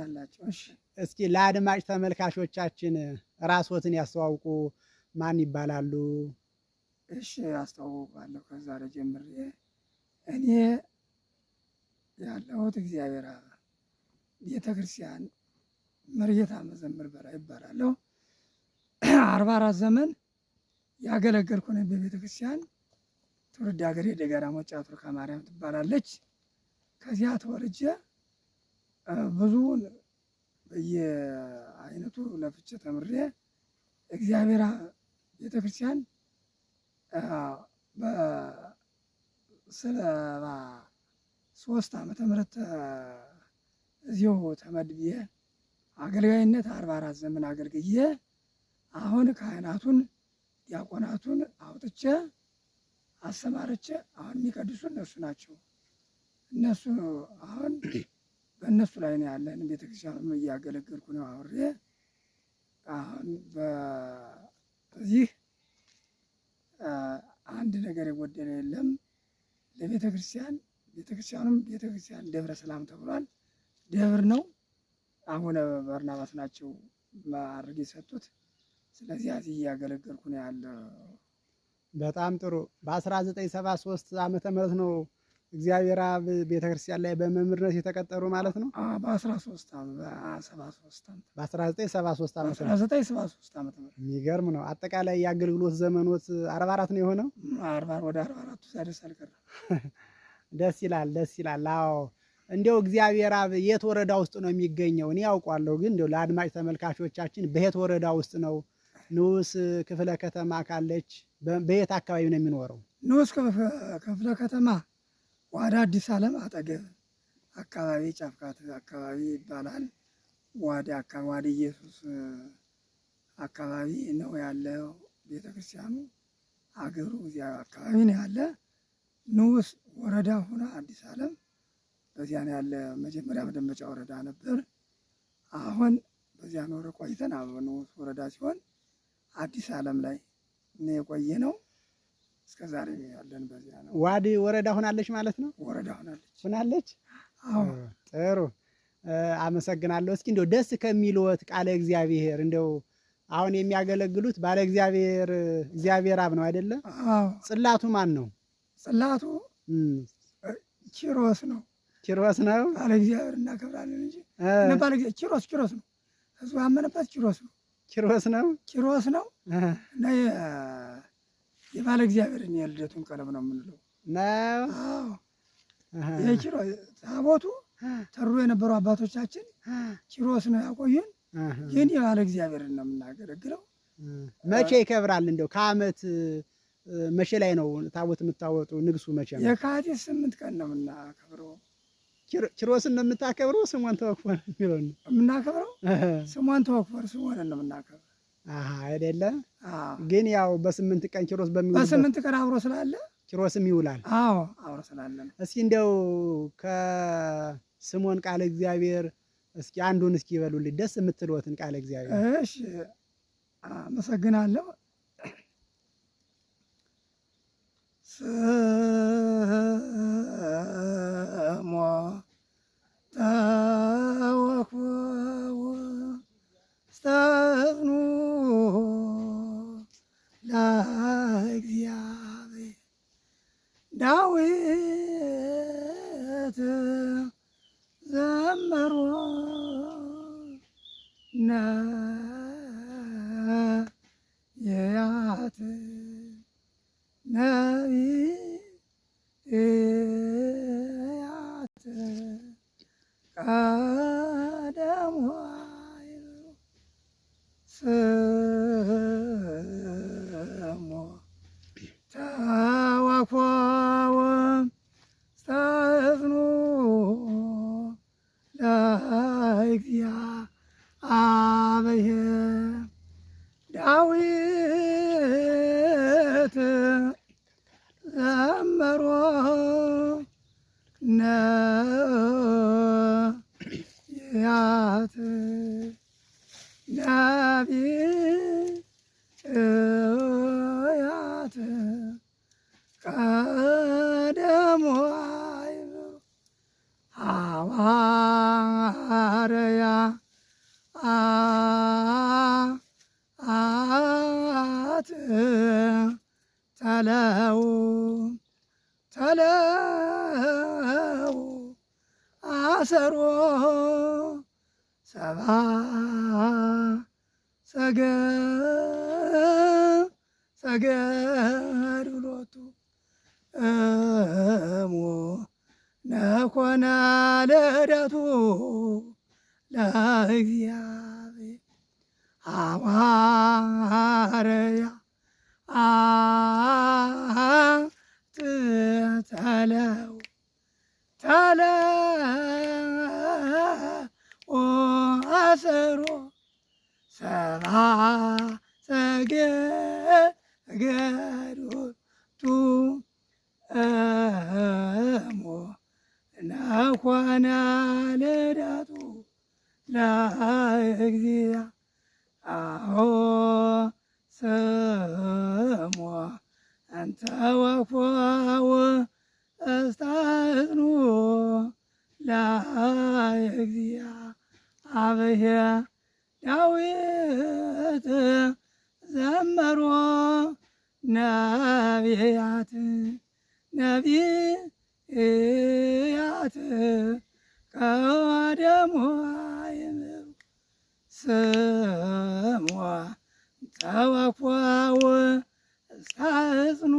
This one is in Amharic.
አላቸው። እሺ እስኪ ለአድማጭ ተመልካቾቻችን ራስዎትን ያስተዋውቁ። ማን ይባላሉ? እሺ አስተዋውቃለሁ። ከዛሬ ጀምሬ እኔ ያለሁት እግዚአብሔር አብ ቤተ ክርስቲያን መርጌታ መዘምር በላይ ይባላለሁ። 44 ዘመን ያገለገልኩ ነኝ በቤተ ክርስቲያን። ትውልድ ሀገሬ ደጋራ ሞጫ ቱርካ ማርያም ትባላለች። ከዚያ ተወልጄ ብዙውን በየአይነቱ ለፍቼ ተምሬ እግዚአብሔር ቤተ ክርስቲያን በ73 ዓመተ ምህረት እዚሁ ተመድቤ አገልጋይነት 44 ዘመን አገልግዬ አሁን ካህናቱን ዲያቆናቱን አውጥቼ አሰማርቼ አሁን የሚቀድሱ እነሱ ናቸው። እነሱ አሁን በእነሱ ላይ ነው ያለን። ቤተክርስቲያኑም እያገለገልኩ ነው አብሬ። አሁን በዚህ አንድ ነገር የጎደለ የለም። ለቤተ ክርስቲያን ቤተክርስቲያኑም ቤተክርስቲያን ደብረ ሰላም ተብሏል። ደብር ነው። አቡነ በርናባስ ናቸው ማዕረግ የሰጡት። ስለዚህ እዚህ እያገለገልኩ ነው ያለው። በጣም ጥሩ። በ1973 ዓመተ ምህረት ነው እግዚአብሔር አብ ቤተክርስቲያን ላይ በመምህርነት የተቀጠሩ ማለት ነው። በ1973 ዓመተ ምህረት የሚገርም ነው። አጠቃላይ የአገልግሎት ዘመኖት 44 ነው የሆነው። ወደ 44 ሳይደርስ አልቀረም። ደስ ይላል፣ ደስ ይላል። አዎ እንዲያው እግዚአብሔር አብ የት ወረዳ ውስጥ ነው የሚገኘው? እኔ ያውቋለሁ፣ ግን እንዲያው ለአድማጭ ተመልካቾቻችን በየት ወረዳ ውስጥ ነው? ንዑስ ክፍለ ከተማ ካለች በየት አካባቢ ነው የሚኖረው? ንዑስ ክፍለ ከተማ ወደ አዲስ ዓለም አጠገብ አካባቢ ጫፍቃት አካባቢ ይባላል። ወደ ኢየሱስ አካባቢ ነው ያለው ቤተክርስቲያኑ። አገሩ እዚያ አካባቢ ነው ያለ። ንዑስ ወረዳ ሆነ አዲስ ዓለም በዚያ ነው ያለ። መጀመሪያ በደንበጫ ወረዳ ነበር። አሁን በዚያ ኖረ ቆይተን ንዑስ ወረዳ ሲሆን አዲስ ዓለም ላይ ነው የቆየ ነው። እስከ ዛሬ ያለን በዚያ ነው። ዋዲ ወረዳ ሆናለች ማለት ነው። ወረዳ ሆናለች። አዎ ጥሩ አመሰግናለሁ። እስኪ እንደው ደስ ከሚልዎት ቃለ እግዚአብሔር እንደው አሁን የሚያገለግሉት ባለ እግዚአብሔር አብ ነው አይደለ? አዎ። ጽላቱ ማን ነው? ጽላቱ ኪሮስ ነው። ኪሮስ ነው። ባለ እግዚአብሔር እናከብራለን እንጂ ባለ ኪሮስ ነው። ህዝቡ ያመነበት ኪሮስ ነው። ኪሮስ ነው እና የባለ እግዚአብሔርን የልደቱን ቀለም ነው የምንለው ነው። አዎ የኪሮስ ታቦቱ ተሩ የነበሩ አባቶቻችን ኪሮስ ነው ያቆዩን። ግን የባለ እግዚአብሔርን ነው የምናገለግለው። መቼ ይከብራል? እንደው ከዓመት መቼ ላይ ነው ታቦት የምታወጡ? ንግሱ መቼ ነው? የካቲት 8 ቀን ነው የምናከብረው። ኪሮስን ነው የምታከብረው? ስሟን ተወክፎር የሚለው ነው የምናከብረው። ስሟን ተወክፎር ስሟን ነው የምናከብረው አይደለ? ግን ያው በ8 ቀን ኪሮስ በ8 ቀን አብሮ ስላለ ኪሮስም ይውላል። አዎ አብሮ ስላለ። እስኪ እንደው ከስሞን ቃለ እግዚአብሔር እስኪ አንዱን እስኪ ይበሉልኝ፣ ደስ የምትልዎትን ቃለ እግዚአብሔር። እሺ አመሰግናለሁ። ስሞ ተወክፎ ስተፍኑ ለእግዚአብሔር ዳዊት ዘመሮ ነቢያት ቀደሙ ስሞ ተወክፎ ስተፍኑ ለእግዚአብሔር ዳዊት ዘመሮ ነቢያት ቀደሙ ሐዋርያት አዋርያ አት ተለው ተለው አሰሮ ሰባ ሰገድ ብሎቱ እሞ ነኮነ ልደቱ ለእግዚአብሔር ሐዋርያ ተለው አሰሮ ሰባ ሰገዶቱ እሞ ነኮነ ልደቱ ለእግዚአብሔር ስሞ እንተ ወክፎው እስታጽኑ ለእግዚአብሔር ዳዊት ዘመሮ ነቢያት ቀደሞ አይምሩ ስሞ ተወክፎው እስታጽኑ